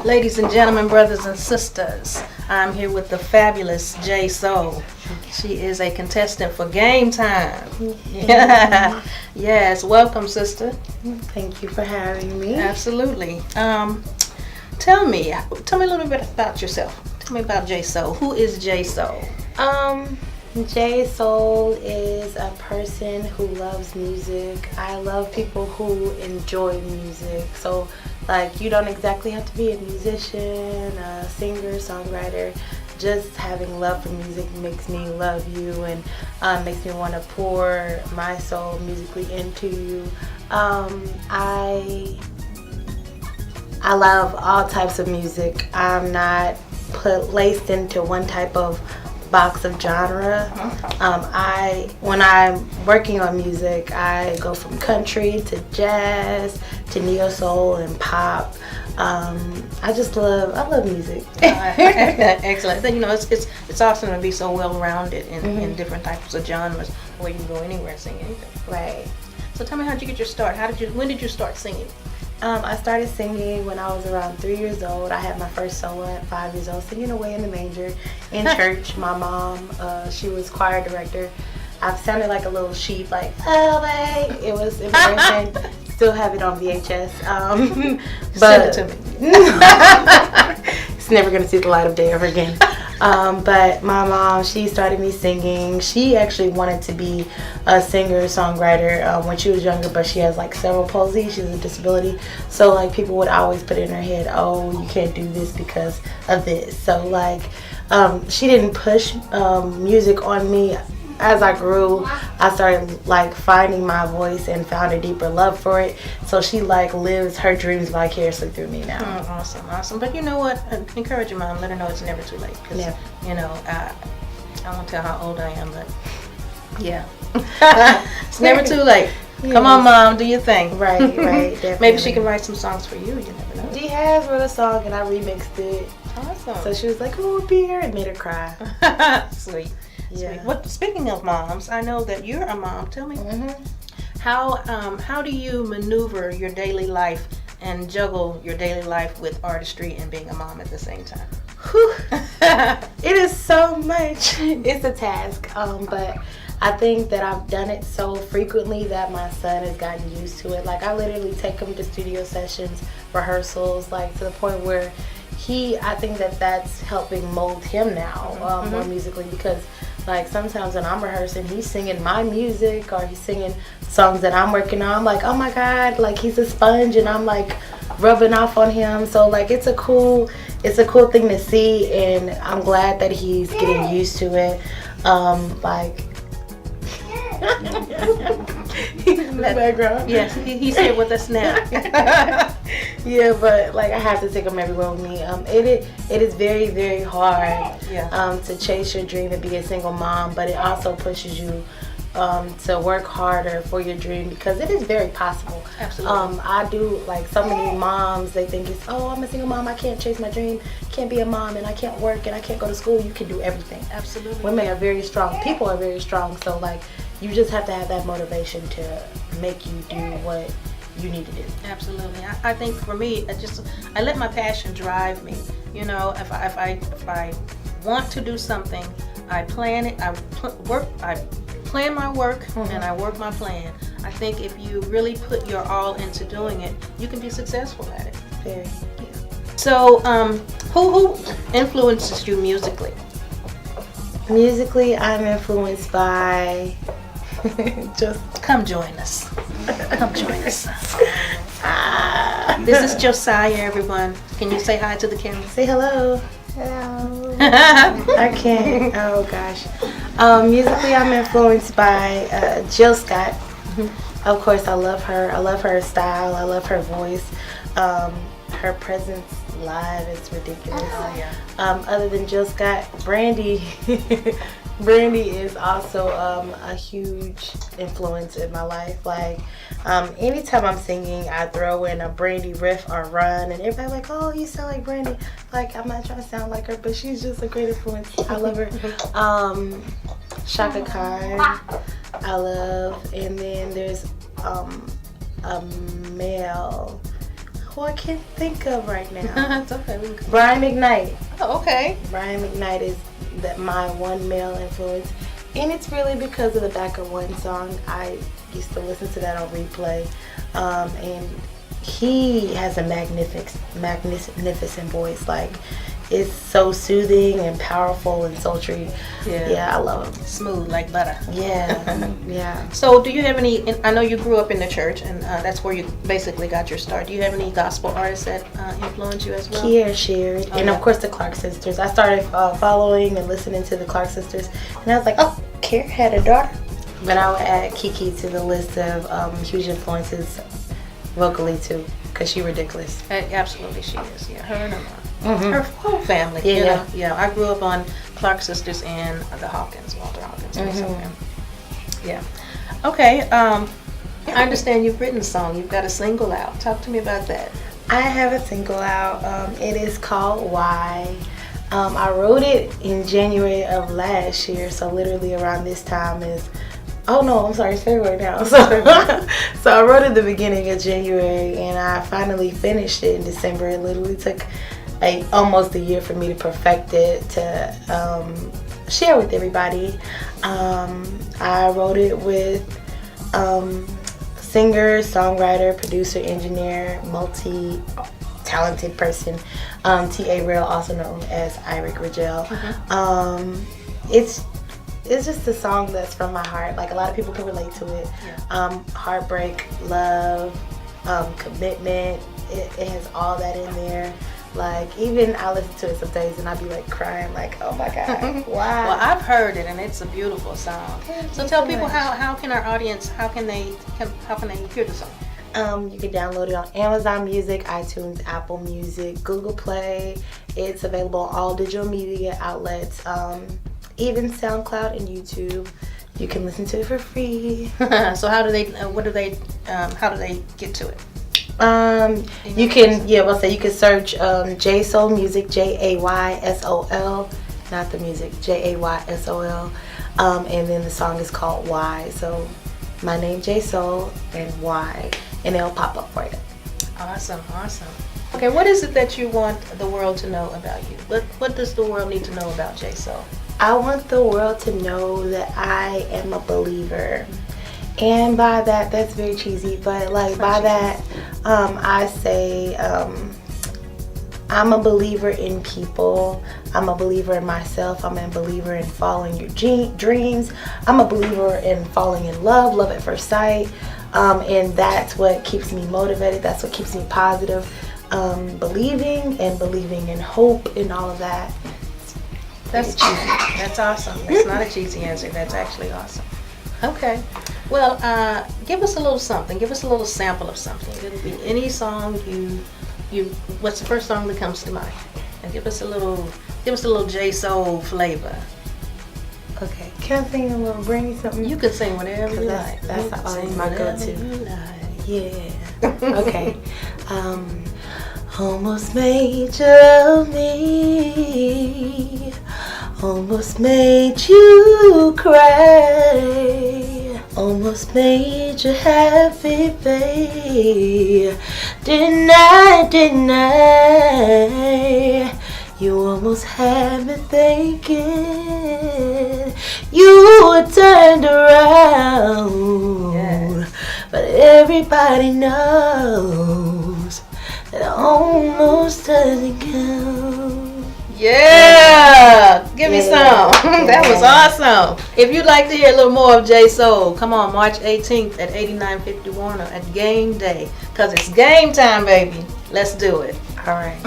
Ladies and gentlemen, brothers and sisters, I'm here with the fabulous JaySol. She is a contestant for Game Time. Yeah. Yes, welcome, sister. Thank you for having me. Absolutely. Tell me a little bit about yourself. Tell me about JaySol. Who is JaySol? JaySol is a person who loves music. I love people who enjoy music. So, like, you don't exactly have to be a musician, a singer, songwriter. Just having love for music makes me love you and makes me want to pour my soul musically into you. I love all types of music. I'm not placed into one type of box of genre. When I'm working on music, I go from country to jazz to neo soul and pop. I love music. Excellent. You know, it's awesome to be so well rounded in different types of genres where you can go anywhere and sing anything. Right. So tell me, how did you get your start? When did you start singing? I started singing when I was around 3 years old. I had my first solo at 5 years old, singing Away in the Manger in church. My mom, she was choir director. I sounded like a little sheep, like, Away. It was embarrassing. Still have it on VHS. Send it to me. It's never going to see the light of day ever again. But my mom, she started me singing. She actually wanted to be a singer-songwriter when she was younger, but she has like cerebral palsy. She has a disability. So like people would always put in her head, oh, you can't do this because of this. So like she didn't push music on me. As I grew, I started like finding my voice and found a deeper love for it. So she like lives her dreams vicariously through me now. Awesome. But you know what? Encourage your mom. Let her know it's never too late. Cause, you know, I won't tell how old I am, but yeah, it's never too late. Yes. Come on, Mom, do your thing. Right, definitely. Maybe she can write some songs for you. You never know. She has wrote a song and I remixed it. Awesome. So she was like, "Oh, beer," and made her cry. Sweet. Yeah. What? Speaking of moms, I know that you're a mom. Tell me, how do you maneuver your daily life and juggle your daily life with artistry and being a mom at the same time? It is so much. It's a task, but I think that I've done it so frequently that my son has gotten used to it. Like I literally take him to studio sessions, rehearsals, like to the point where I think that that's helping mold him now more musically, because like sometimes when I'm rehearsing, he's singing my music or he's singing songs that I'm working on. I'm like, oh my God, like he's a sponge and I'm like rubbing off on him. So like it's a cool thing to see, and I'm glad that he's getting used to it. He's in the background. Yes, he's here with us now. Yeah, but like I have to take him everywhere with me. It is very, very hard to chase your dream and be a single mom, but it also pushes you to work harder for your dream, because it is very possible. Absolutely. I do, like so many moms, they think it's, oh, I'm a single mom, I can't chase my dream, can't be a mom, and I can't work and I can't go to school. You can do everything. Absolutely. Women are very strong. People are very strong. So like you just have to have that motivation to make you do what you need to do. Absolutely. I think for me, I let my passion drive me. You know, if I want to do something, I plan it. I plan my work and I work my plan. I think if you really put your all into doing it, you can be successful at it. Very. Yeah. So, who influences you musically? Musically, I'm influenced by just come join us. Come join us. This is Josiah, everyone. Can you say hi to the camera? Say hello. Hello. I can't. Oh gosh. Musically, I'm influenced by Jill Scott. Of course, I love her. I love her style. I love her voice. Her presence live is ridiculous. Other than Jill Scott, Brandy. Brandy is also a huge influence in my life. Like anytime I'm singing, I throw in a Brandy riff or run, and everybody's like, "Oh, you sound like Brandy." Like, I'm not trying to sound like her, but she's just a great influence. I love her. Shaka Khan, I love, and then there's a male who I can't think of right now. It's okay. Brian McKnight. Oh, okay. Brian McKnight is my one male influence. And it's really because of the Back of One song. I used to listen to that on replay. And he has a magnificent voice. Like, it's so soothing and powerful and sultry. Yeah, I love him. Smooth like butter. Yeah, yeah. So do you have any, I know you grew up in the church, and that's where you basically got your start. Do you have any gospel artists that influence you as well? Kier shared, and of course the Clark sisters. I started following and listening to the Clark sisters, and I was like, oh, Kier had a daughter. But I would add Kiki to the list of huge influences vocally too, because she's ridiculous. Absolutely, she is. Yeah, her and her mom. Mm-hmm. Her whole family. Yeah, you know? Yeah. I grew up on Clark sisters and the Hawkins, Walter Hawkins. Yeah. Okay. I understand you've written a song. You've got a single out. Talk to me about that. I have a single out. It is called Why. I wrote it in January of last year, so literally around this time is. Oh no, I'm sorry, it's February now. So I wrote it the beginning of January, and I finally finished it in December. It literally took almost a year for me to perfect it, to share with everybody. I wrote it with singer, songwriter, producer, engineer, multi-talented person, T.A. Real, also known as Iric Rigel. It's just a song that's from my heart. Like, a lot of people can relate to it. Heartbreak, love, commitment. It has all that in there. Like, even I listen to it some days and I be like crying, like, oh my God, wow. Well, I've heard it, and it's a beautiful song. So tell people how can our audience, how can they hear the song? You can download it on Amazon Music, iTunes, Apple Music, Google Play. It's available on all digital media outlets, even SoundCloud and YouTube. You can listen to it for free. So how do they get to it? You can, you can search JaySol Music, JaySol, not the music, JaySol, and then the song is called Why. So my name JaySol and Why, and it'll pop up for you. Awesome. Okay, what is it that you want the world to know about you? What does the world need to know about JaySol? I want the world to know that I am a believer. And by that, that's very cheesy, but like by that, I say I'm a believer in people. I'm a believer in myself. I'm a believer in following your dreams. I'm a believer in falling in love at first sight. And that's what keeps me motivated. That's what keeps me positive. Believing in hope and all of that. That's cheesy. That's awesome. That's not a cheesy answer. That's actually awesome. Okay. Well, give us a little something. Give us a little sample of something. It could be any song you. What's the first song that comes to mind? And give us a little JaySol flavor. Okay. Can I sing a little? Bring me something. You can sing whatever you like. That's always my go-to. Yeah. Okay. Almost made you love me. Almost made you cry. Almost made you happy, babe. Didn't I? You almost had me thinking you were turned around. Yeah. But everybody knows that almost doesn't count. Yeah, give me some. That was awesome. If you'd like to hear a little more of JaySol, come on March 18th at 8950 Wornall at game day, because it's game time, baby. Let's do it. All right.